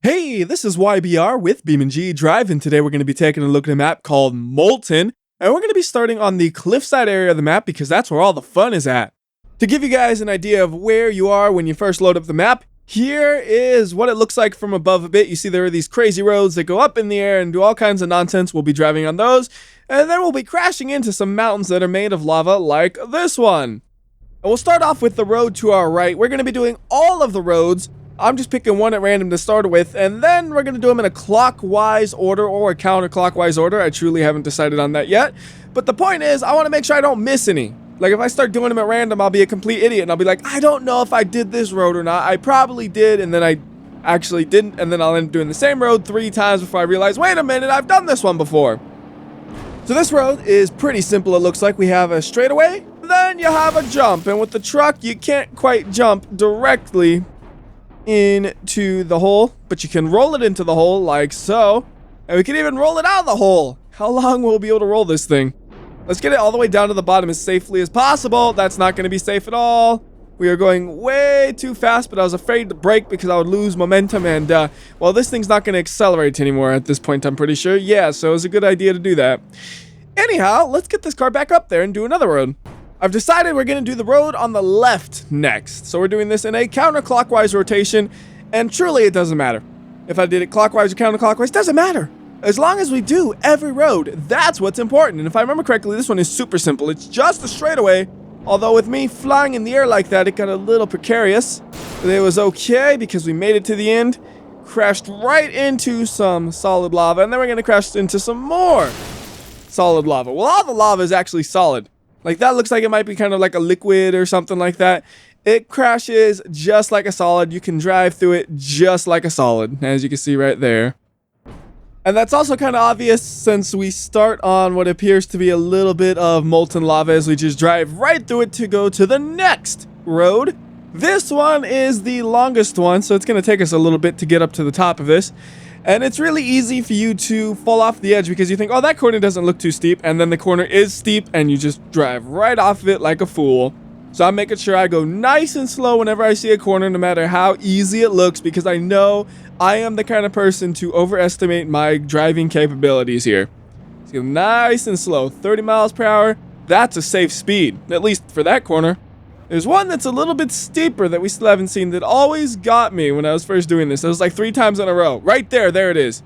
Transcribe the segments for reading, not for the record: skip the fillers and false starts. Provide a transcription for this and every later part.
Hey, this is WhyBeAre with BeamNG.drive, and today we're going to be taking a look at a map called Molten, and we're going to be starting on the cliffside area of the map because that's where all the fun is at. To give you guys an idea of where you are when you first load up the map, here is what it looks like from above a bit. You see there are these crazy roads that go up in the air and do all kinds of nonsense. We'll be driving on those, and then we'll be crashing into some mountains that are made of lava like this one. And we'll start off with the road to our right. We're going to be doing all of the roads. I'm just picking one at random to start with, and then we're going to do them in a clockwise order or a counterclockwise order. I truly haven't decided on that yet. But the point is, I want to make sure I don't miss any. Like, if I start doing them at random, I'll be a complete idiot, and I'll be like, I don't know if I did this road or not. I probably did, and then I actually didn't, and then I'll end up doing the same road 3 times before I realize, wait a minute, I've done this one before. So this road is pretty simple, it looks like. We have a straightaway, then you have a jump, and with the truck, you can't quite jump directly into the hole, but you can roll it into the hole like so, and we can even roll it out of the hole. How long will we be able to roll this thing? Let's get it all the way down to the bottom as safely as possible. That's not going to be safe at all. We are going way too fast, but I was afraid to brake because I would lose momentum, and well, this thing's not going to accelerate anymore at this point, I'm pretty sure. Yeah, so it was a good idea to do that. Anyhow, let's get this car back up there and do another road. I've decided we're going to do the road on the left next. So we're doing this in a counterclockwise rotation, and truly it doesn't matter. If I did it clockwise or counterclockwise, doesn't matter. As long as we do every road, that's what's important. And if I remember correctly, this one is super simple. It's just a straightaway, although with me flying in the air like that, it got a little precarious. But it was okay because we made it to the end, crashed right into some solid lava, and then we're going to crash into some more solid lava. Well, all the lava is actually solid. Like, that looks like it might be kind of like a liquid or something like that. It crashes just like a solid. You can drive through it just like a solid, as you can see right there. And that's also kind of obvious since we start on what appears to be a little bit of molten lava as we just drive right through it to go to the next road. This one is the longest one, so it's going to take us a little bit to get up to the top of this. And it's really easy for you to fall off the edge because you think, oh, that corner doesn't look too steep. And then the corner is steep and you just drive right off of it like a fool. So I'm making sure I go nice and slow whenever I see a corner, no matter how easy it looks, because I know I am the kind of person to overestimate my driving capabilities here. So nice and slow, 30 miles per hour. That's a safe speed, at least for that corner. There's one that's a little bit steeper that we still haven't seen that always got me when I was first doing this. It was like 3 times in a row. Right there, there it is.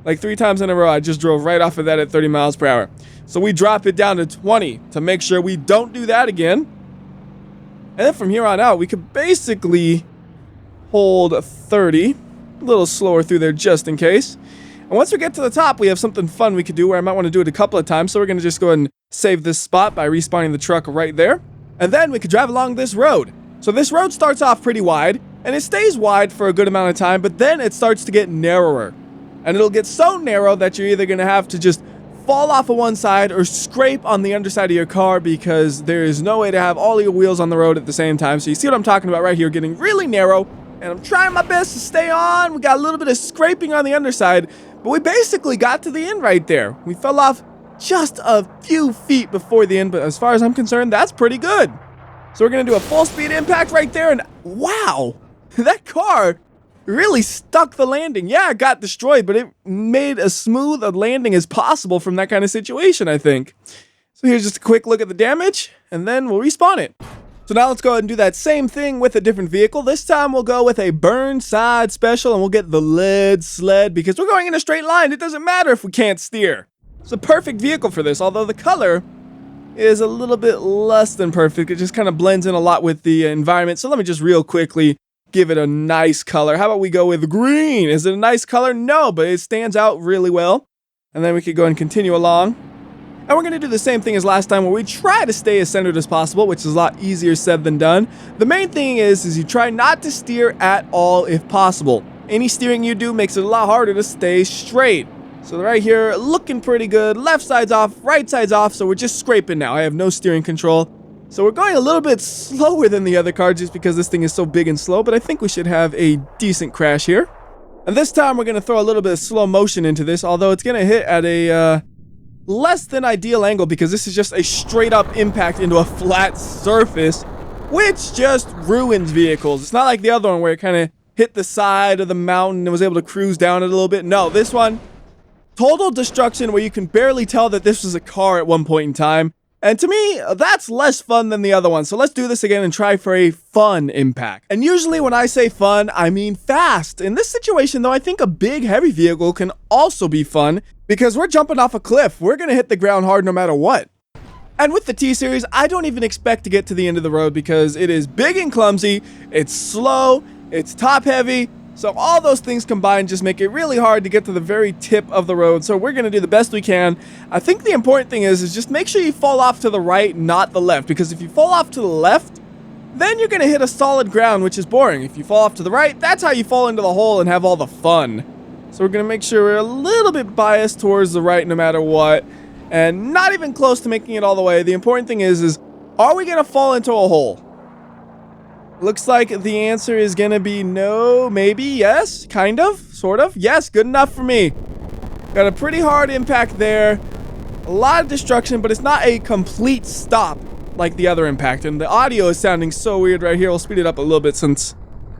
Like 3 times in a row, I just drove right off of that at 30 miles per hour. So we drop it down to 20 to make sure we don't do that again. And then from here on out, we could basically hold 30. A little slower through there just in case. And once we get to the top, we have something fun we could do where I might want to do it a couple of times. So we're going to just go ahead and save this spot by respawning the truck right there. And then we could drive along this road. So this road starts off pretty wide, and it stays wide for a good amount of time, but then it starts to get narrower. And it'll get so narrow that you're either going to have to just fall off of one side or scrape on the underside of your car because there is no way to have all your wheels on the road at the same time. So you see what I'm talking about right here, getting really narrow, and I'm trying my best to stay on. We got a little bit of scraping on the underside, but we basically got to the end right there. We fell off just a few feet before the end, but as far as I'm concerned, that's pretty good. So we're going to do a full speed impact right there, and wow, that car really stuck the landing. Yeah, it got destroyed, but it made as smooth a landing as possible from that kind of situation, I think. So here's just a quick look at the damage, and then we'll respawn it. So now let's go ahead and do that same thing with a different vehicle. This time we'll go with a Burnside Special, and we'll get the lead sled because we're going in a straight line. It doesn't matter if we can't steer. It's a perfect vehicle for this, although the color is a little bit less than perfect. It just kind of blends in a lot with the environment. So let me just real quickly give it a nice color. How about we go with green? Is it a nice color? No, but it stands out really well. And then we could go and continue along. And we're going to do the same thing as last time where we try to stay as centered as possible, which is a lot easier said than done. The main thing is you try not to steer at all if possible. Any steering you do makes it a lot harder to stay straight. So right here, looking pretty good. Left side's off, right side's off, so we're just scraping now. I have no steering control. So we're going a little bit slower than the other car just because this thing is so big and slow, but I think we should have a decent crash here. And this time we're going to throw a little bit of slow motion into this, although it's going to hit at a less than ideal angle because this is just a straight up impact into a flat surface, which just ruins vehicles. It's not like the other one where it kind of hit the side of the mountain and was able to cruise down it a little bit. No, this one, total destruction where you can barely tell that this was a car at one point in time. And to me, that's less fun than the other one. So let's do this again and try for a fun impact. And usually when I say fun, I mean fast. In this situation though, I think a big heavy vehicle can also be fun because we're jumping off a cliff. We're gonna hit the ground hard no matter what. And with the T-Series, I don't even expect to get to the end of the road because it is big and clumsy, it's slow, it's top heavy, so all those things combined just make it really hard to get to the very tip of the road. So we're going to do the best we can. I think the important thing is just make sure you fall off to the right, not the left, because if you fall off to the left, then you're going to hit a solid ground, which is boring. If you fall off to the right, that's how you fall into the hole and have all the fun. So we're going to make sure we're a little bit biased towards the right no matter what. And not even close to making it all the way. The important thing is are we going to fall into a hole? Looks like the answer is going to be no, maybe, yes, kind of, sort of. Yes, good enough for me. Got a pretty hard impact there. A lot of destruction, but it's not a complete stop like the other impact. And the audio is sounding so weird right here. We'll speed it up a little bit since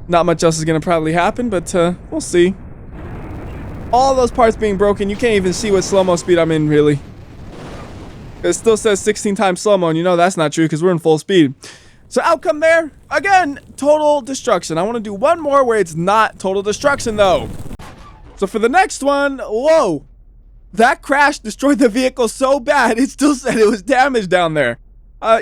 not much else is going to probably happen, but we'll see. All those parts being broken, you can't even see what slow-mo speed I'm in, really. It still says 16 times slow-mo, and you know that's not true because we're in full speed. So outcome there, again, total destruction. I want to do one more where it's not total destruction, though. So for the next one, whoa. That crash destroyed the vehicle so bad, it still said it was damaged down there.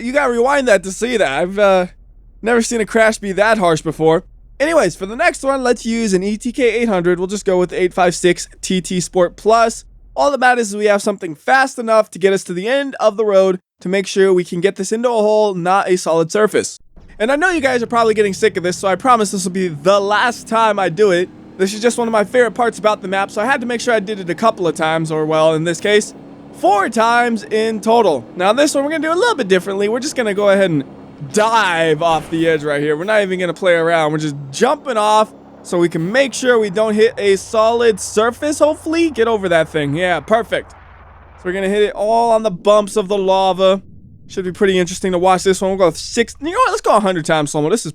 You gotta rewind that to see that. I've never seen a crash be that harsh before. Anyways, for the next one, let's use an ETK 800. We'll just go with the 856 TT Sport Plus. All that matters is we have something fast enough to get us to the end of the road to make sure we can get this into a hole, not a solid surface. And I know you guys are probably getting sick of this, so I promise this will be the last time I do it. This is just one of my favorite parts about the map, so I had to make sure I did it a couple of times, or well, in this case, 4 times in total. Now this one we're going to do a little bit differently. We're just going to go ahead and dive off the edge right here. We're not even going to play around. We're just jumping off so we can make sure we don't hit a solid surface, hopefully. Get over that thing. Yeah, perfect. So we're going to hit it all on the bumps of the lava. Should be pretty interesting to watch this one. We'll go 6. You know what? Let's go 100 times slow-mo. This is a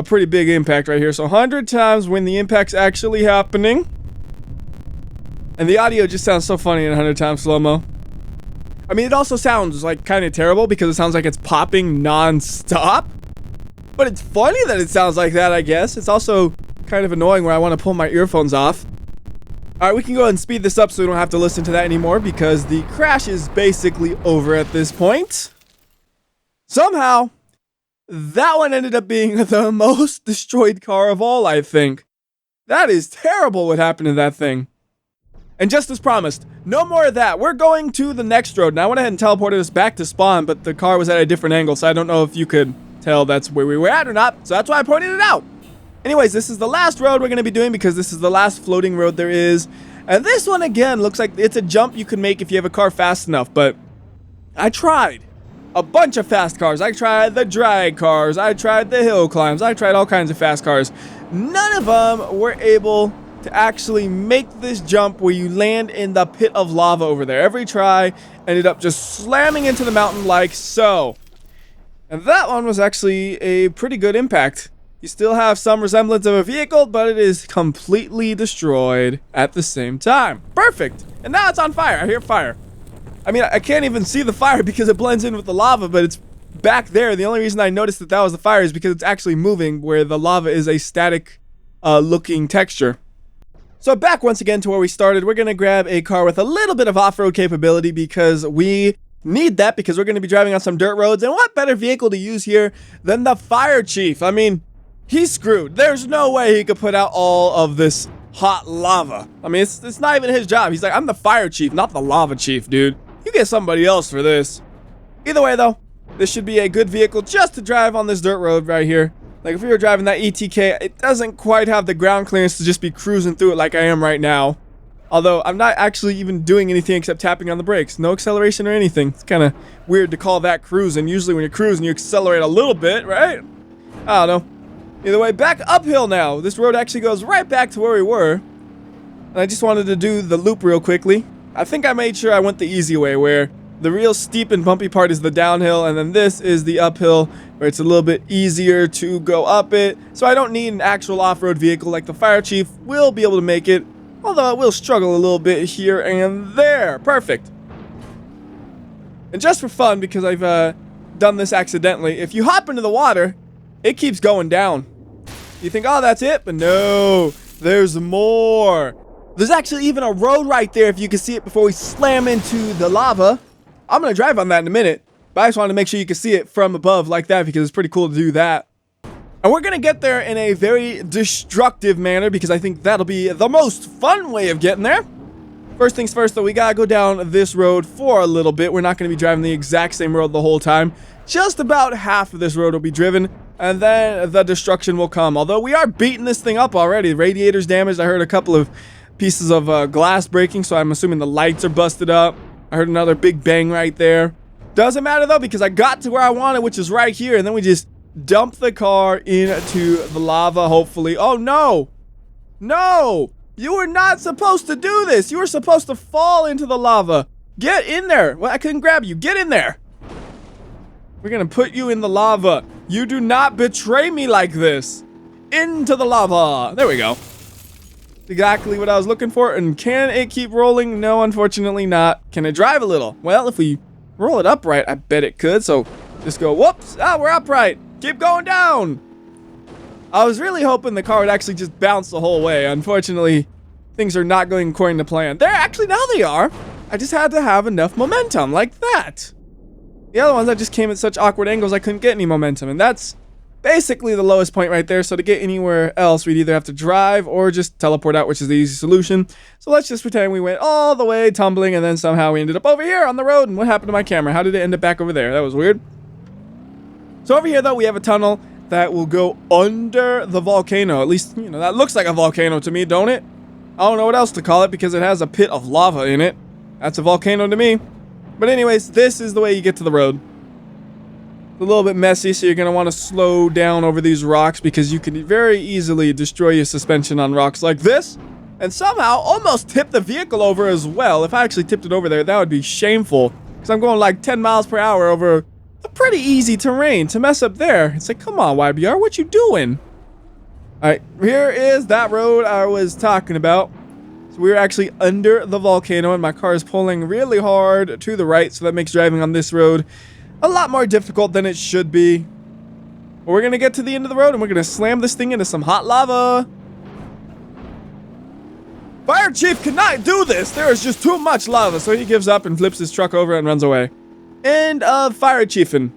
pretty big impact right here. So 100 times when the impact's actually happening. And the audio just sounds so funny in 100 times slow-mo. I mean, it also sounds like kind of terrible because it sounds like it's popping non-stop. But it's funny that it sounds like that, I guess. It's also kind of annoying where I want to pull my earphones off. Alright, we can go ahead and speed this up so we don't have to listen to that anymore because the crash is basically over at this point. Somehow, that one ended up being the most destroyed car of all, I think. That is terrible what happened to that thing. And just as promised, no more of that. We're going to the next road. Now, I went ahead and teleported us back to spawn, but the car was at a different angle, so I don't know if you could tell that's where we were at or not. So that's why I pointed it out. Anyways, this is the last road we're going to be doing because this is the last floating road there is. And this one, again, looks like it's a jump you can make if you have a car fast enough. But I tried a bunch of fast cars. I tried the drag cars. I tried the hill climbs. I tried all kinds of fast cars. None of them were able to actually make this jump where you land in the pit of lava over there. Every try ended up just slamming into the mountain like so. And that one was actually a pretty good impact. You still have some resemblance of a vehicle, but it is completely destroyed at the same time. Perfect. And now it's on fire. I hear fire. I mean, I can't even see the fire because it blends in with the lava, but it's back there. The only reason I noticed that that was the fire is because it's actually moving, where the lava is a static looking texture. So back once again to where we started. We're going to grab a car with a little bit of off-road capability because we need that, because we're going to be driving on some dirt roads. And what better vehicle to use here than the fire chief? I mean, he's screwed. There's no way he could put out all of this hot lava. I mean, it's not even his job. He's like, I'm the fire chief, not the lava chief, dude. You get somebody else for this. Either way, though, this should be a good vehicle just to drive on this dirt road right here. Like, if we were driving that ETK, it doesn't quite have the ground clearance to just be cruising through it like I am right now. Although, I'm not actually even doing anything except tapping on the brakes. No acceleration or anything. It's kind of weird to call that cruising. Usually when you're cruising, you accelerate a little bit, right? I don't know. Either way, back uphill now. This road actually goes right back to where we were. And I just wanted to do the loop real quickly. I think I made sure I went the easy way, where The real steep and bumpy part is the downhill, and then this is the uphill where it's a little bit easier to go up it. So I don't need an actual off-road vehicle like the Fire Chief will be able to make it, although it will struggle a little bit here and there. Perfect. And just for fun, because I've done this accidentally, if you hop into the water, it keeps going down. You think, oh, that's it? But no, there's more. There's actually even a road right there if you can see it before we slam into the lava. I'm going to drive on that in a minute, but I just wanted to make sure you can see it from above like that because it's pretty cool to do that. And we're going to get there in a very destructive manner because I think that'll be the most fun way of getting there. First things first, though, we got to go down this road for a little bit. We're not going to be driving the exact same road the whole time. Just about half of this road will be driven, and then the destruction will come. Although we are beating this thing up already. The radiator's damaged. I heard a couple of pieces of glass breaking, so I'm assuming the lights are busted up. I heard another big bang right there. Doesn't matter though, because I got to where I wanted, which is right here, and then we just dump the car into the lava, hopefully. Oh no! No! You were not supposed to do this! You were supposed to fall into the lava! Get in there! Well, I couldn't grab you. Get in there! We're gonna put you in the lava. You do not betray me like this! Into the lava! There we go. Exactly what I was looking for. And can it keep rolling? No, unfortunately not. Can it drive a little? Well, if we roll it upright, I bet it could. So just go, whoops. Ah, we're upright. Keep going down. I was really hoping the car would actually just bounce the whole way. Unfortunately, things are not going according to plan. There, actually, now they are. I just had to have enough momentum like that. The other ones, I just came at such awkward angles, I couldn't get any momentum. And that's basically the lowest point right there. So to get anywhere else, we'd either have to drive or just teleport out, which is the easy solution. So let's just pretend we went all the way tumbling and then somehow we ended up over here on the road. And what happened to my camera? How did it end up back over there? That was weird. So over here though, we have a tunnel that will go under the volcano. At least, you know, that looks like a volcano to me, don't it? I don't know what else to call it because it has a pit of lava in it. That's a volcano to me. But anyways, this is the way you get to the road. A little bit messy, so you're going to want to slow down over these rocks because you can very easily destroy your suspension on rocks like this and somehow almost tip the vehicle over as well. If I actually tipped it over there, that would be shameful because I'm going like 10 miles per hour over a pretty easy terrain. To mess up there, it's like, come on, WhyBeAre, what you doing? Alright, here is that road I was talking about. So we're actually under the volcano and my car is pulling really hard to the right, so that makes driving on this road a lot more difficult than it should be. But we're going to get to the end of the road and we're going to slam this thing into some hot lava. Fire Chief cannot do this. There is just too much lava. So he gives up and flips his truck over and runs away. End of Fire Chiefin'.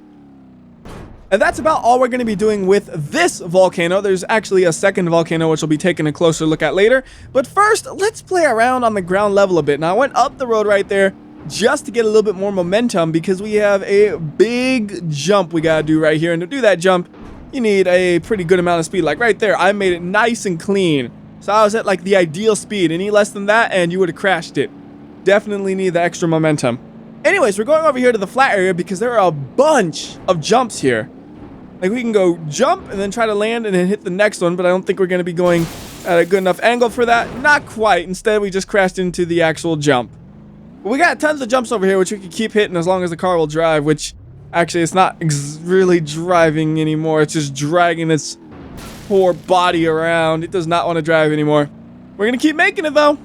And that's about all we're going to be doing with this volcano. There's actually a second volcano which we'll be taking a closer look at later. But first, let's play around on the ground level a bit. Now I went up the road right there just to get a little bit more momentum because we have a big jump we gotta do right here. And to do that jump, you need a pretty good amount of speed. Like right there, I made it nice and clean. So I was at like the ideal speed. Any less than that and you would have crashed it. Definitely need the extra momentum. Anyways, we're going over here to the flat area because there are a bunch of jumps here. Like we can go jump and then try to land and then hit the next one, but I don't think we're gonna be going at a good enough angle for that. Not quite. Instead, we just crashed into the actual jump. We got tons of jumps over here, which we can keep hitting as long as the car will drive, which actually it's not really driving anymore. It's just dragging its poor body around. It does not want to drive anymore. We're going to keep making it, though.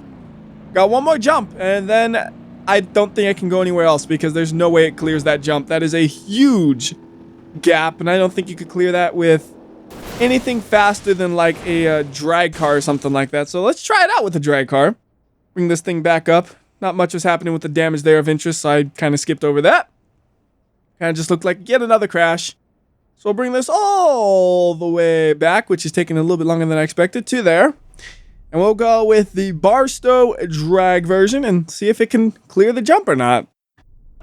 Got one more jump, and then I don't think I can go anywhere else because there's no way it clears that jump. That is a huge gap, and I don't think you could clear that with anything faster than like a drag car or something like that. So let's try it out with a drag car. Bring this thing back up. Not much was happening with the damage there of interest, so I kind of skipped over that. Kind of just looked like yet another crash. So we'll bring this all the way back, which is taking a little bit longer than I expected, to there. And we'll go with the Barstow drag version and see if it can clear the jump or not.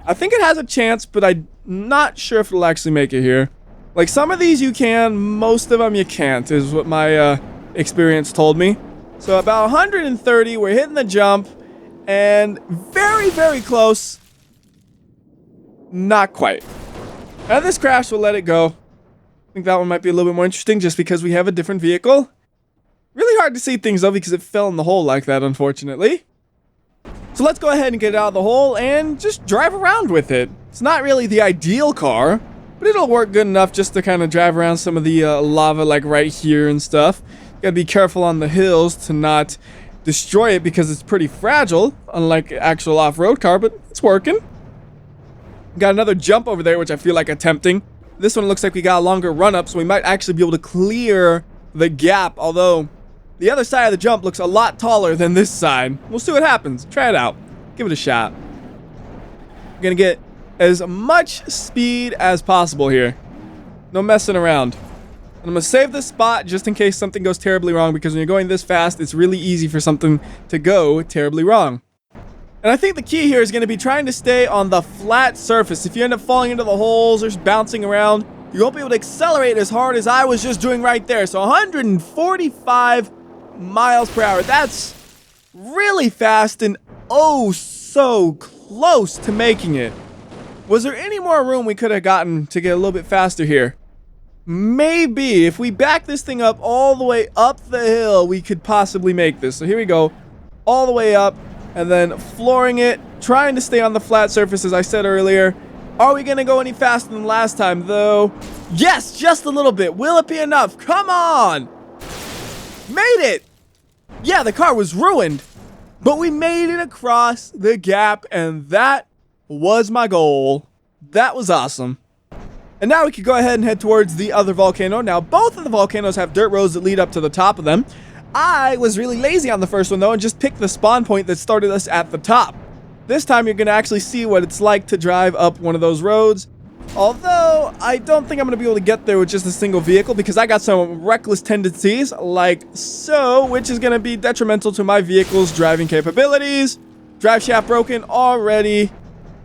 I think it has a chance, but I'm not sure if it'll actually make it here. Like some of these you can, most of them you can't, is what my experience told me. So about 130, we're hitting the jump. And very, very close. Not quite. And this crash will let it go. I think that one might be a little bit more interesting just because we have a different vehicle. Really hard to see things though because it fell in the hole like that, unfortunately. So let's go ahead and get it out of the hole and just drive around with it. It's not really the ideal car, but it'll work good enough just to kind of drive around some of the lava like right here and stuff. Gotta be careful on the hills to not destroy it because it's pretty fragile, unlike an actual off-road car, but it's working. Got another jump over there, which I feel like attempting. This one looks like we got a longer run-up, so we might actually be able to clear the gap, although the other side of the jump looks a lot taller than this side. We'll see what happens. Try it out. Give it a shot. We're gonna get as much speed as possible here. No messing around. And I'm gonna save this spot just in case something goes terribly wrong, because when you're going this fast, it's really easy for something to go terribly wrong. And I think the key here is going to be trying to stay on the flat surface. If you end up falling into the holes or just bouncing around, you won't be able to accelerate as hard as I was just doing right there. So 145 miles per hour. That's really fast and oh so close to making it. Was there any more room we could have gotten to get a little bit faster here? Maybe. If we back this thing up all the way up the hill, we could possibly make this. So here we go. All the way up. And then flooring it, trying to stay on the flat surface as I said earlier. Are we going to go any faster than last time though? Yes, just a little bit. Will it be enough? Come on! Made it! Yeah, the car was ruined, but we made it across the gap, and that was my goal. That was awesome. And now we can go ahead and head towards the other volcano. Now, both of the volcanoes have dirt roads that lead up to the top of them. I was really lazy on the first one though and just picked the spawn point that started us at the top. This time you're going to actually see what it's like to drive up one of those roads. Although, I don't think I'm going to be able to get there with just a single vehicle because I got some reckless tendencies like so, which is going to be detrimental to my vehicle's driving capabilities. Drive shaft broken already.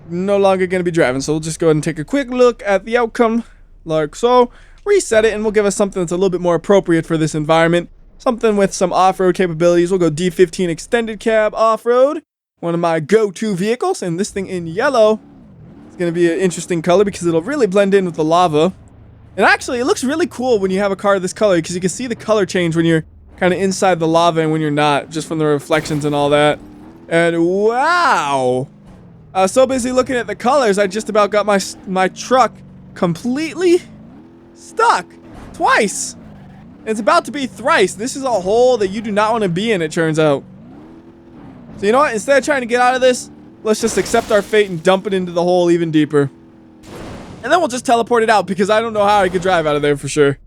No longer going to be driving. So we'll just go ahead and take a quick look at the outcome like so. Reset it and we'll give us something that's a little bit more appropriate for this environment. Something with some off-road capabilities. We'll go D15 extended cab off-road. One of my go-to vehicles. And this thing in yellow is going to be an interesting color because it'll really blend in with the lava. And actually, it looks really cool when you have a car this color because you can see the color change when you're kind of inside the lava and when you're not, just from the reflections and all that. And wow! I was so busy looking at the colors, I just about got my truck completely stuck. Twice! It's about to be thrice. This is a hole that you do not want to be in, it turns out. So you know what? Instead of trying to get out of this, let's just accept our fate and dump it into the hole even deeper. And then we'll just teleport it out because I don't know how I could drive out of there for sure.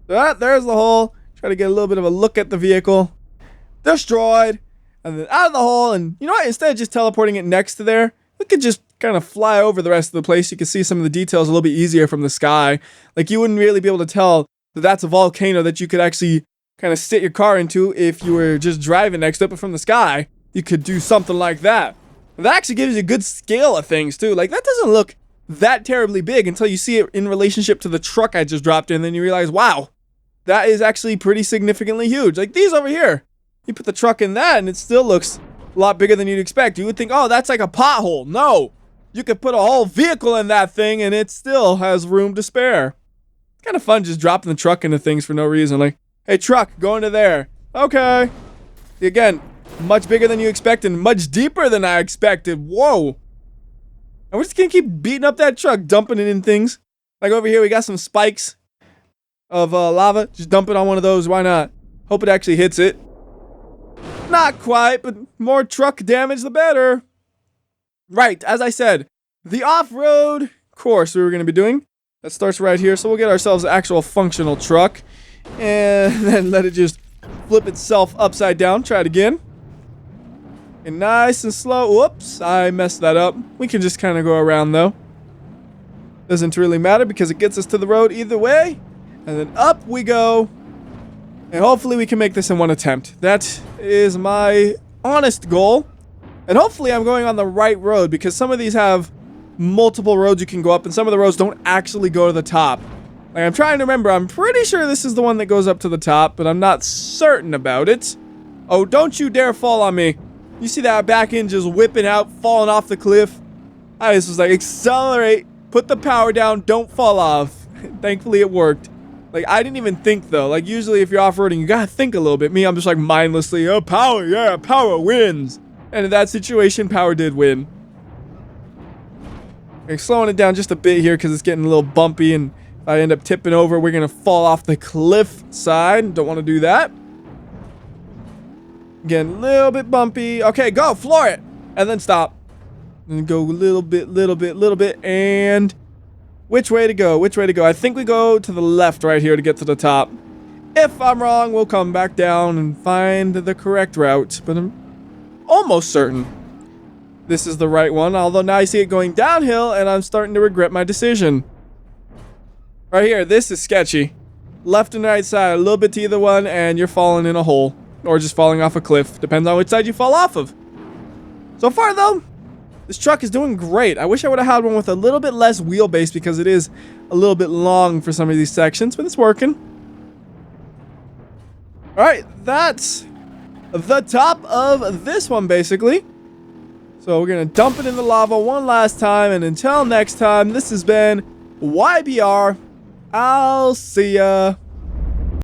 So there's the hole. Try to get a little bit of a look at the vehicle. Destroyed. And then out of the hole. And you know what? Instead of just teleporting it next to there, we could just kind of fly over the rest of the place. You can see some of the details a little bit easier from the sky. Like you wouldn't really be able to tell that's a volcano that you could actually kind of sit your car into if you were just driving next to it, but from the sky, you could do something like that. That actually gives you a good scale of things too. Like that doesn't look that terribly big until you see it in relationship to the truck I just dropped in, and then you realize, wow, that is actually pretty significantly huge. Like these over here, you put the truck in that and it still looks a lot bigger than you'd expect. You would think, oh, that's like a pothole. No, you could put a whole vehicle in that thing and it still has room to spare. Kind of fun just dropping the truck into things for no reason. Like, hey, truck, go into there. Okay. Again, much bigger than you expected, much deeper than I expected. Whoa. And we're just going to keep beating up that truck, dumping it in things. Like over here, we got some spikes of lava. Just dump it on one of those. Why not? Hope it actually hits it. Not quite, but more truck damage, the better. Right, as I said, the off-road course we were going to be doing. That starts right here, so we'll get ourselves an actual functional truck. And then let it just flip itself upside down. Try it again. And nice and slow. Whoops, I messed that up. We can just kind of go around, though. Doesn't really matter because it gets us to the road either way. And then up we go. And hopefully we can make this in one attempt. That is my honest goal. And hopefully I'm going on the right road because some of these have multiple roads you can go up and some of the roads don't actually go to the top. Like I'm trying to remember, I'm pretty sure this is the one that goes up to the top, but I'm not certain about it. Oh, don't you dare fall on me. You see that back end just whipping out, falling off the cliff? I just was like, accelerate, put the power down, don't fall off. Thankfully it worked. Like I didn't even think though. Like usually if you're off-roading, you gotta think a little bit. Me, I'm just like mindlessly, oh power, yeah, power wins. And in that situation, power did win. Okay, slowing it down just a bit here because it's getting a little bumpy, and if I end up tipping over, we're going to fall off the cliff side. Don't want to do that. Again, a little bit bumpy. Okay, go, floor it. And then stop. And go a little bit, and which way to go? Which way to go? I think we go to the left right here to get to the top. If I'm wrong, we'll come back down and find the correct route, but I'm almost certain this is the right one, although now I see it going downhill, and I'm starting to regret my decision. Right here, this is sketchy. Left and right side, a little bit to either one, and you're falling in a hole. Or just falling off a cliff. Depends on which side you fall off of. So far, though, this truck is doing great. I wish I would have had one with a little bit less wheelbase because it is a little bit long for some of these sections, but it's working. Alright, that's the top of this one, basically. So we're going to dump it in the lava one last time, and until next time, this has been WhyBeAre. I'll see ya.